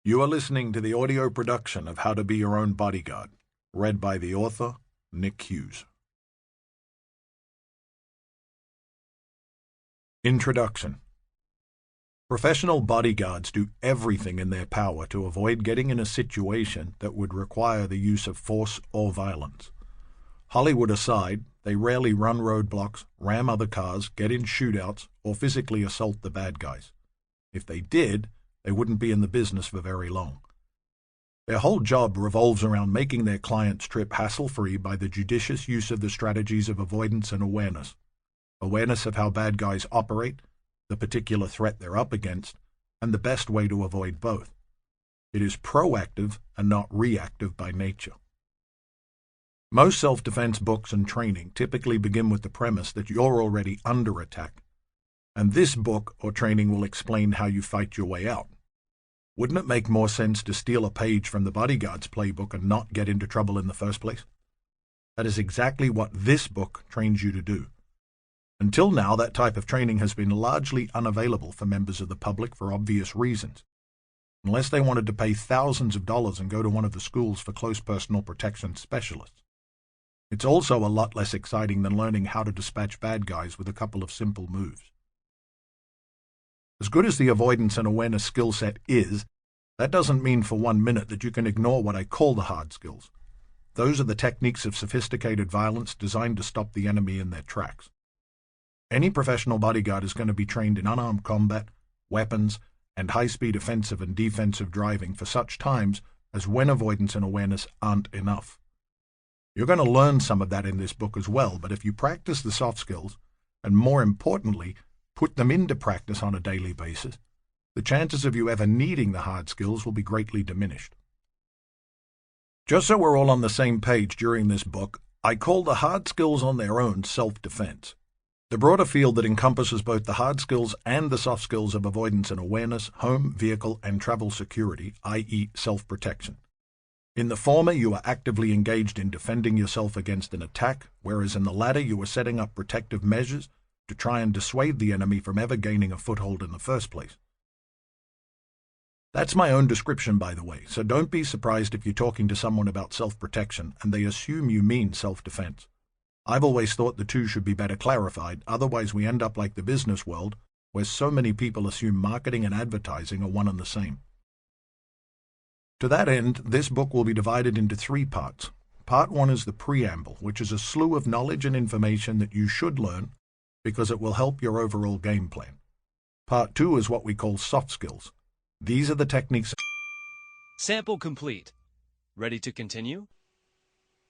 You are listening to the audio production of How to Be Your Own Bodyguard, read by the author, Hughes. Introduction. Professional bodyguards do everything in their power to avoid getting in a situation that would require the use of force or violence. Hollywood aside, they rarely run roadblocks, ram other cars, get in shootouts, or physically assault the bad guys. If they did, they wouldn't be in the business for very long. Their whole job revolves around making their client's trip hassle-free by the judicious use of the strategies of avoidance and awareness. Awareness of how bad guys operate, the particular threat they're up against, and the best way to avoid both. It is proactive and not reactive by nature. Most self-defense books and training typically begin with the premise that you're already under attack, and this book or training will explain how you fight your way out. Wouldn't it make more sense to steal a page from the Bodyguard's playbook and not get into trouble in the first place? That is exactly what this book trains you to do. Until now, that type of training has been largely unavailable for members of the public for obvious reasons, unless they wanted to pay thousands of dollars and go to one of the schools for close personal protection specialists. It's also a lot less exciting than learning how to dispatch bad guys with a couple of simple moves. As good as the avoidance and awareness skill set is, that doesn't mean for 1 minute that you can ignore what I call the hard skills. Those are the techniques of sophisticated violence designed to stop the enemy in their tracks. Any professional bodyguard is going to be trained in unarmed combat, weapons, and high-speed offensive and defensive driving for such times as when avoidance and awareness aren't enough. You're going to learn some of that in this book as well, but if you practice the soft skills, and more importantly, put them into practice on a daily basis, the chances of you ever needing the hard skills will be greatly diminished. Just so we're all on the same page during this book, I call the hard skills on their own self-defense. The broader field that encompasses both the hard skills and the soft skills of avoidance and awareness, home, vehicle, and travel security, i.e. self-protection. In the former, you are actively engaged in defending yourself against an attack, whereas in the latter, you are setting up protective measures to try and dissuade the enemy from ever gaining a foothold in the first place. That's my own description, by the way, so don't be surprised if you're talking to someone about self-protection and they assume you mean self-defense. I've always thought the two should be better clarified, otherwise we end up like the business world, where so many people assume marketing and advertising are one and the same. To that end, this book will be divided into 3 parts. Part 1 is the preamble, which is a slew of knowledge and information that you should learn because it will help your overall game plan. Part 2 is what we call soft skills. These are the techniques. Sample complete. Ready to continue?